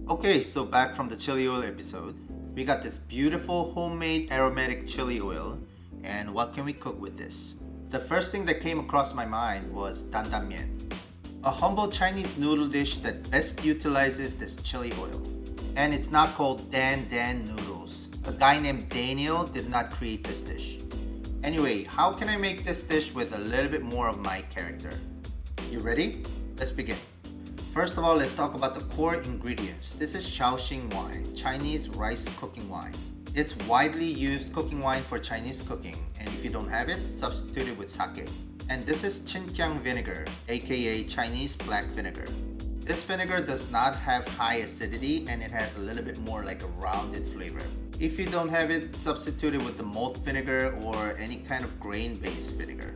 Okay, so back from the chili oil episode. We got this beautiful homemade aromatic chili oil, and what can we cook with this? The first thing that came across my mind was Dan Dan Mian, a humble Chinese noodle dish that best utilizes this chili oil. And it's not called Dan Dan Noodles. A guy named Daniel did not create this dish. Anyway, how can I make this dish with a little bit more of my character? You ready? Let's begin. First of all, let's talk about the core ingredients. This is Shaoxing wine, Chinese rice cooking wine. It's widely used cooking wine for Chinese cooking, and if you don't have it, substitute it with sake. And this is Chinkiang Vinegar, aka Chinese black vinegar. This vinegar does not have high acidity and it has a little bit more like a rounded flavor. If you don't have it, substitute it with the malt vinegar or any kind of grain-based vinegar.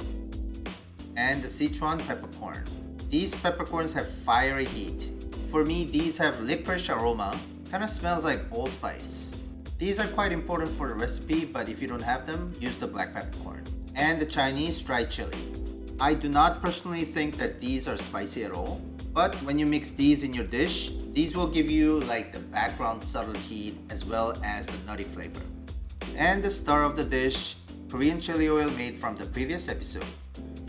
And the Sichuan peppercorn. These peppercorns have fiery heat. For me, these have licorice aroma, kind of smells like allspice. These are quite important for the recipe, but if you don't have them, use the black peppercorn. And the Chinese dry chili. I do not personally think that these are spicy at all, but when you mix these in your dish, these will give you like the background subtle heat as well as the nutty flavor. And the star of the dish, Korean chili oil made from the previous episode.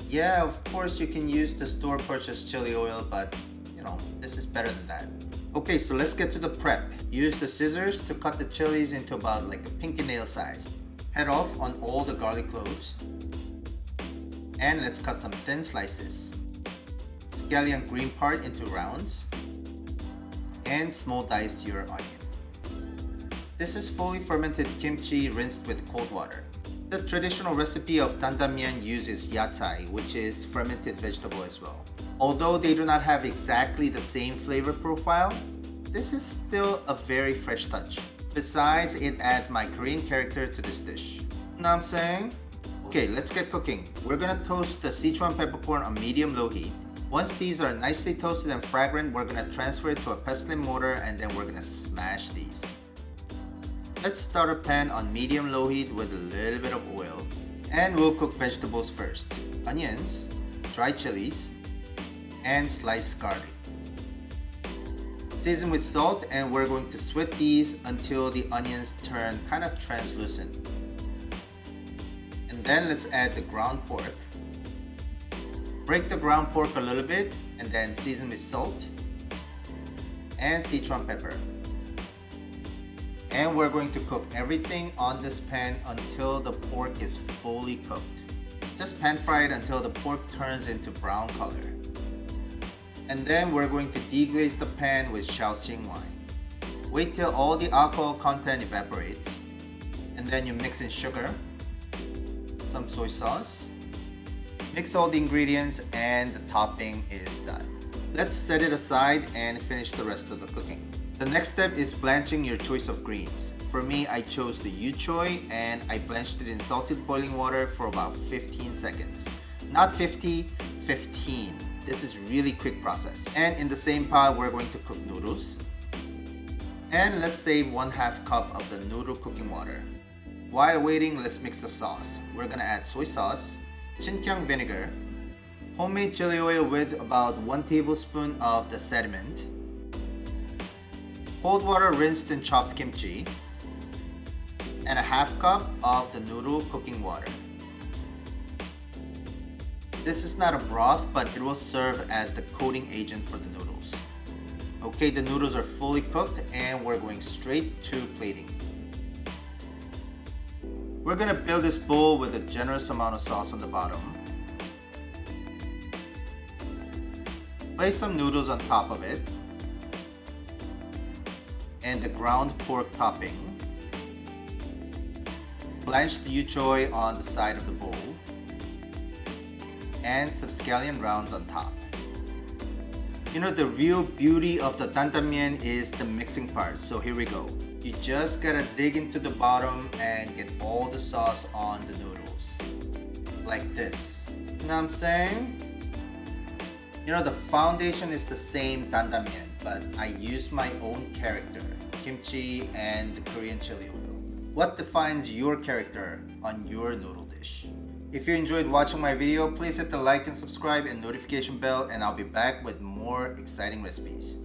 Yeah, of course you can use the store purchased chili oil, but this is better than that. Okay, so let's get to the prep. Use the scissors to cut the chilies into about like a pinky nail size. Head off on all the garlic cloves. And let's cut some thin slices. Scallion green part into rounds. And small dice your onion. This is fully fermented kimchi rinsed with cold water. The traditional recipe of Dan Dan Mian uses Ya Cai, which is fermented vegetable as well. Although they do not have exactly the same flavor profile, this is still a very fresh touch. Besides, it adds my Korean character to this dish. Know what I'm saying? Okay, let's get cooking. We're gonna toast the Sichuan peppercorn on medium-low heat. Once these are nicely toasted and fragrant, we're gonna transfer it to a pestle mortar and then we're gonna smash these. Let's start a pan on medium-low heat with a little bit of oil. And we'll cook vegetables first. Onions, dried chilies, and sliced garlic. Season with salt and we're going to sweat these until the onions turn kind of translucent. And then let's add the ground pork. Break the ground pork a little bit and then season with salt and Sichuan pepper. And we're going to cook everything on this pan until the pork is fully cooked. Just pan fry it until the pork turns into brown color. And then we're going to deglaze the pan with Shaoxing wine. Wait till all the alcohol content evaporates. And then you mix in sugar, some soy sauce. Mix all the ingredients and the topping is done. Let's set it aside and finish the rest of the cooking. The next step is blanching your choice of greens. For me, I chose the Choy and I blanched it in salted boiling water for about 15 seconds. Not 50, 15. This is really quick process. And in the same pot, we're going to cook noodles. And let's save 1/2 cup of the noodle cooking water. While waiting, let's mix the sauce. We're gonna add soy sauce, Chinkiang vinegar, homemade chili oil with about 1 tablespoon of the sediment, cold water rinsed and chopped kimchi, and a 1/2 cup of the noodle cooking water. This is not a broth, but it will serve as the coating agent for the noodles. Okay, the noodles are fully cooked and we're going straight to plating. We're gonna build this bowl with a generous amount of sauce on the bottom. Place some noodles on top of it. And the ground pork topping. Blanch the Choy on the side of the bowl. And some scallion rounds on top. The real beauty of the Dan Dan Mian is the mixing part, so here we go. You just gotta dig into the bottom and get all the sauce on the noodles. Like this. You know what I'm saying? The foundation is the same Dan Dan Mian, but I use my own character, kimchi and the Korean chili oil. What defines your character on your noodle dish? If you enjoyed watching my video, please hit the like and subscribe and notification bell, and I'll be back with more exciting recipes.